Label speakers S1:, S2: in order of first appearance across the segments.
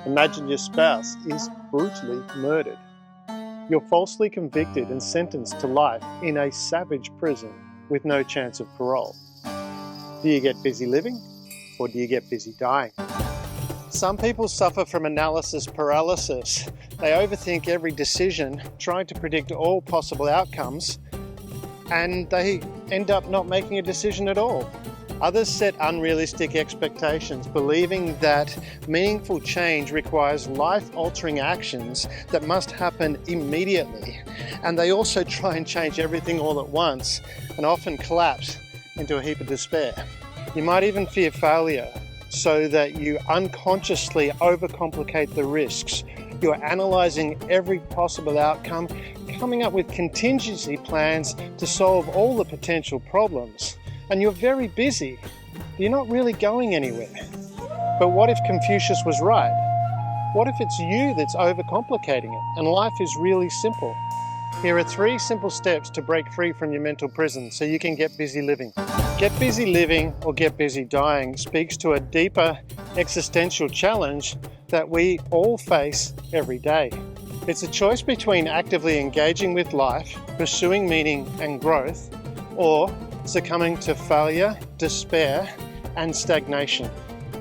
S1: Imagine your spouse is brutally murdered. You're falsely convicted and sentenced to life in a savage prison with no chance of parole. Do you get busy living or do you get busy dying? Some people suffer from analysis paralysis. They overthink every decision, trying to predict all possible outcomes, and they end up not making a decision at all. Others set unrealistic expectations, believing that meaningful change requires life-altering actions that must happen immediately. And they also try and change everything all at once and often collapse into a heap of despair. You might even fear failure, so that you unconsciously overcomplicate the risks. You're analysing every possible outcome, coming up with contingency plans to solve all the potential problems. And you're very busy, but you're not really going anywhere. But what if Confucius was right? What if it's you that's overcomplicating it and life is really simple? Here are 3 simple steps to break free from your mental prison so you can get busy living. Get busy living or get busy dying speaks to a deeper existential challenge that we all face every day. It's a choice between actively engaging with life, pursuing meaning and growth, or succumbing to failure, despair, and stagnation.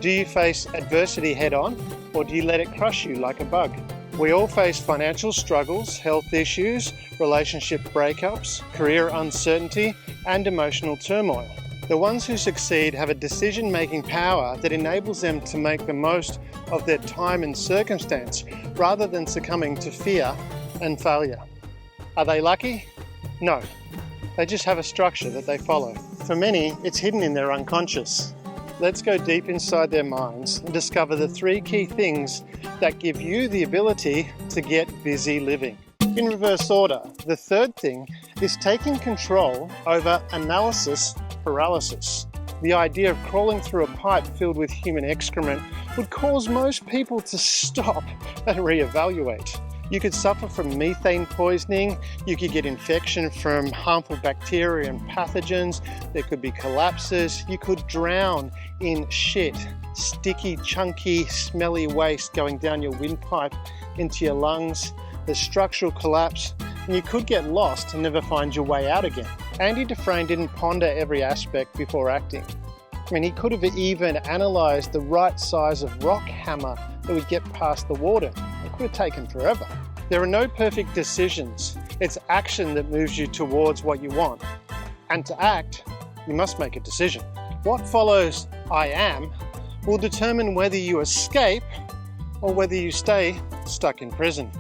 S1: Do you face adversity head-on, or do you let it crush you like a bug? We all face financial struggles, health issues, relationship breakups, career uncertainty, and emotional turmoil. The ones who succeed have a decision-making power that enables them to make the most of their time and circumstance, rather than succumbing to fear and failure. Are they lucky? No. They just have a structure that they follow. For many, it's hidden in their unconscious. Let's go deep inside their minds and discover the 3 key things that give you the ability to get busy living. In reverse order, the 3rd thing is taking control over analysis paralysis. The idea of crawling through a pipe filled with human excrement would cause most people to stop and reevaluate. You could suffer from methane poisoning, you could get infection from harmful bacteria and pathogens, there could be collapses, you could drown in shit, sticky, chunky, smelly waste going down your windpipe into your lungs, there's structural collapse, and you could get lost and never find your way out again. Andy Dufresne didn't ponder every aspect before acting. He could have even analysed the right size of rock hammer that would get past the water. It could have taken forever. There are no perfect decisions. It's action that moves you towards what you want. And to act, you must make a decision. What follows I am will determine whether you escape or whether you stay stuck in prison.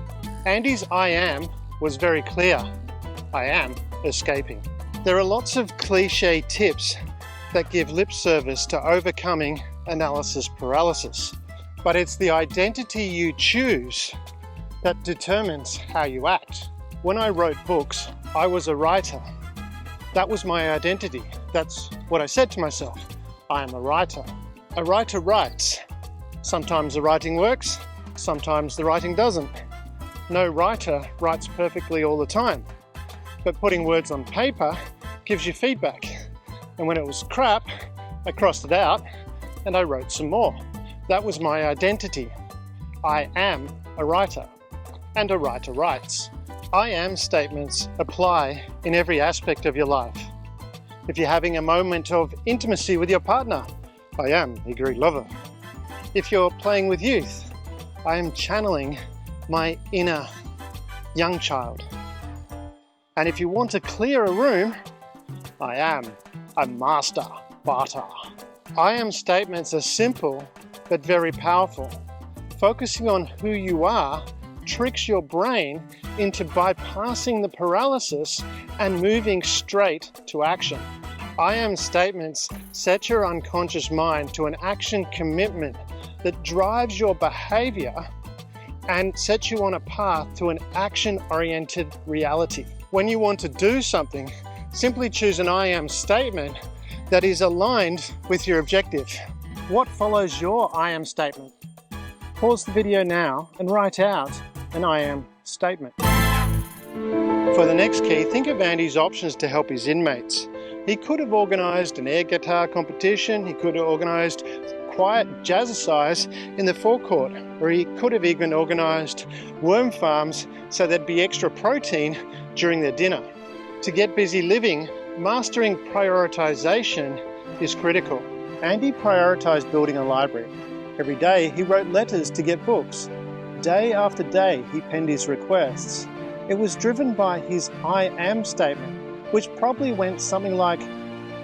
S1: Andy's I am was very clear. I am escaping. There are lots of cliche tips that give lip service to overcoming analysis paralysis. But it's the identity you choose that determines how you act. When I wrote books, I was a writer. That was my identity. That's what I said to myself. I am a writer. A writer writes. Sometimes the writing works, sometimes the writing doesn't. No writer writes perfectly all the time. But putting words on paper gives you feedback. And when it was crap, I crossed it out and I wrote some more. That was my identity. I am a writer, and a writer writes. I am statements apply in every aspect of your life. If you're having a moment of intimacy with your partner, I am a great lover. If you're playing with youth, I am channeling my inner young child. And if you want to clear a room, I am a master barter. I am statements are simple but very powerful. Focusing on who you are tricks your brain into bypassing the paralysis and moving straight to action. I am statements set your unconscious mind to an action commitment that drives your behavior and sets you on a path to an action-oriented reality. When you want to do something, simply choose an I am statement that is aligned with your objective. What follows your I am statement? Pause the video now and write out an I am statement. For the next key, think of Andy's options to help his inmates. He could have organised an air guitar competition, he could have organised quiet jazzercise in the forecourt, or he could have even organised worm farms so there'd be extra protein during their dinner. To get busy living, mastering prioritisation is critical. Andy prioritised building a library. Every day he wrote letters to get books. Day after day he penned his requests. It was driven by his I am statement, which probably went something like,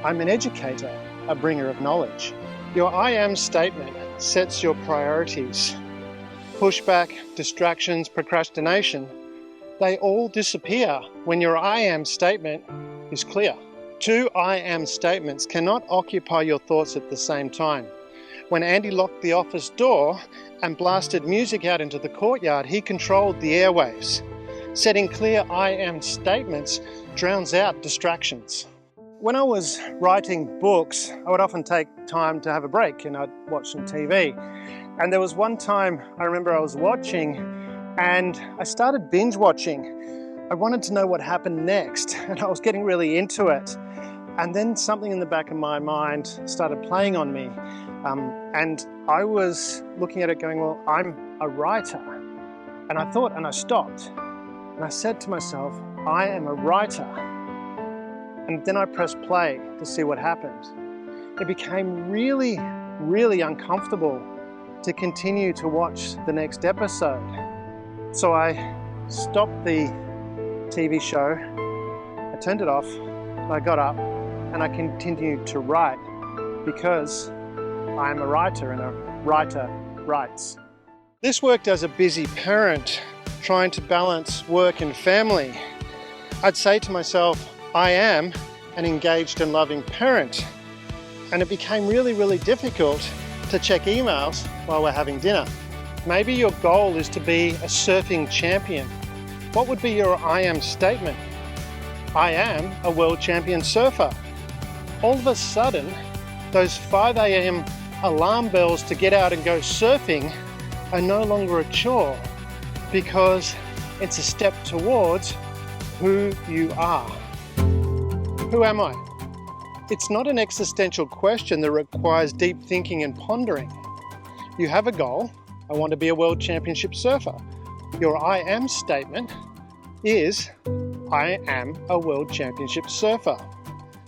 S1: I'm an educator, a bringer of knowledge. Your I am statement sets your priorities. Pushback, distractions, procrastination, they all disappear when your I am statement is clear. Two I am statements cannot occupy your thoughts at the same time. When Andy locked the office door and blasted music out into the courtyard, he controlled the airwaves. Setting clear I am statements drowns out distractions. When I was writing books, I would often take time to have a break and I'd watch some TV. And there was one time I remember I was watching and I started binge watching. I wanted to know what happened next and I was getting really into it. And then something in the back of my mind started playing on me. And I was looking at it going, well, I'm a writer. And I thought, and I stopped. And I said to myself, I am a writer. And then I pressed play to see what happened. It became really, really uncomfortable to continue to watch the next episode. So I stopped the TV show, I turned it off, and I got up and I continued to write because I am a writer and a writer writes. This worked as a busy parent trying to balance work and family. I'd say to myself, I am an engaged and loving parent. And it became really, really difficult to check emails while we're having dinner. Maybe your goal is to be a surfing champion. What would be your I am statement? I am a world champion surfer. All of a sudden, those 5 a.m. alarm bells to get out and go surfing are no longer a chore because it's a step towards who you are. Who am I? It's not an existential question that requires deep thinking and pondering. You have a goal. I want to be a world championship surfer. Your I am statement is, I am a world championship surfer.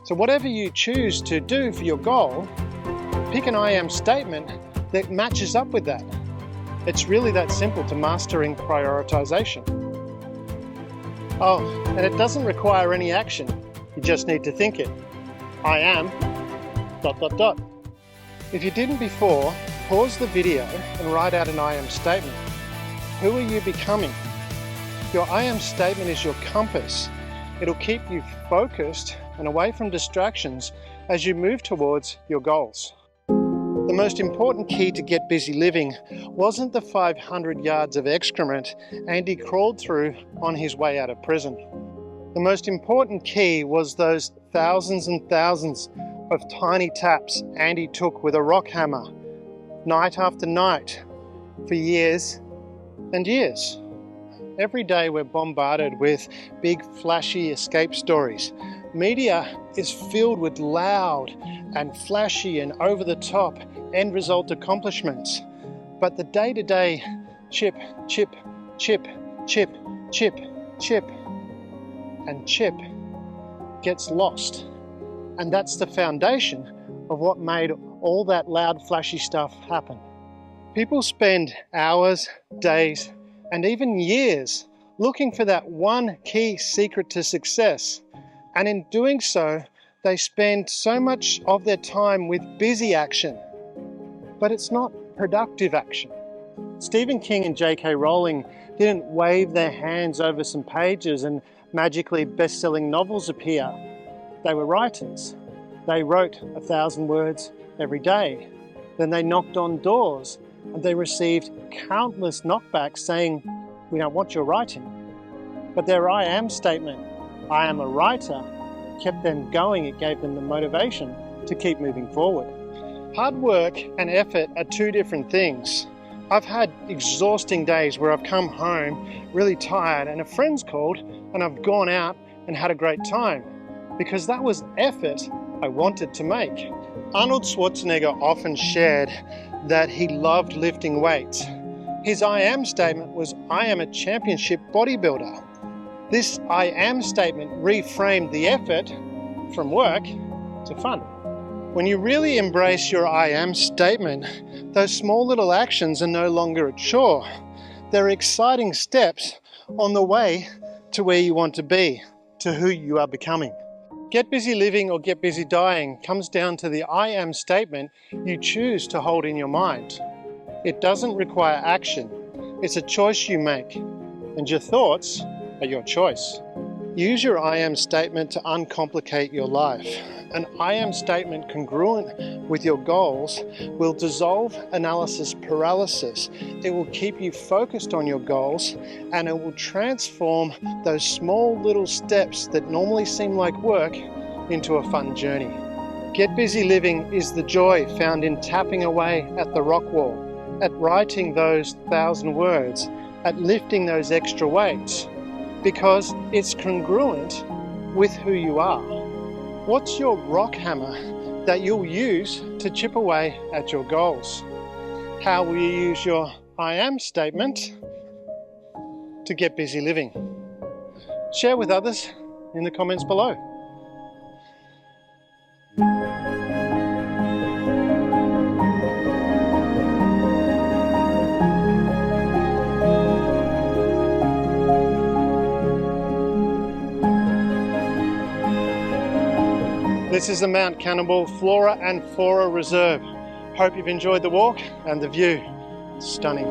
S1: So whatever you choose to do for your goal, pick an I am statement that matches up with that. It's really that simple to mastering prioritization. Oh, and it doesn't require any action. You just need to think it. I am ... If you didn't before, pause the video and write out an I am statement. Who are you becoming? Your I am statement is your compass. It'll keep you focused and away from distractions as you move towards your goals. The most important key to get busy living wasn't the 500 yards of excrement Andy crawled through on his way out of prison. The most important key was those thousands and thousands of tiny taps Andy took with a rock hammer, night after night, for years and years. Every day we're bombarded with big flashy escape stories. Media is filled with loud and flashy and over-the-top end result accomplishments. But the day-to-day chip, chip, chip, chip, chip, chip, and chip gets lost. And that's the foundation of what made all that loud, flashy stuff happen. People spend hours, days, and even years looking for that one key secret to success. And in doing so, they spend so much of their time with busy action. But it's not productive action. Stephen King and J.K. Rowling didn't wave their hands over some pages and magically best-selling novels appear. They were writers. They wrote 1,000 words every day. Then they knocked on doors and they received countless knockbacks saying, "We don't want your writing." But their I am statement, "I am a writer," kept them going. It gave them the motivation to keep moving forward. Hard work and effort are two different things. I've had exhausting days where I've come home really tired and a friend's called and I've gone out and had a great time because that was effort I wanted to make. Arnold Schwarzenegger often shared that he loved lifting weights. His I am statement was, "I am a championship bodybuilder." This I am statement reframed the effort from work to fun. When you really embrace your I am statement, those small little actions are no longer a chore. They're exciting steps on the way to where you want to be, to who you are becoming. Get busy living or get busy dying comes down to the I am statement you choose to hold in your mind. It doesn't require action. It's a choice you make, and your thoughts are your choice. Use your I am statement to uncomplicate your life. An I am statement congruent with your goals will dissolve analysis paralysis. It will keep you focused on your goals, and it will transform those small little steps that normally seem like work into a fun journey. Get busy living is the joy found in tapping away at the rock wall, at writing those 1,000 words, at lifting those extra weights, because it's congruent with who you are. What's your rock hammer that you'll use to chip away at your goals? How will you use your I am statement to get busy living? Share with others in the comments below. This is the Mount Cannibal Flora and Fauna Reserve. Hope you've enjoyed the walk and the view. It's stunning.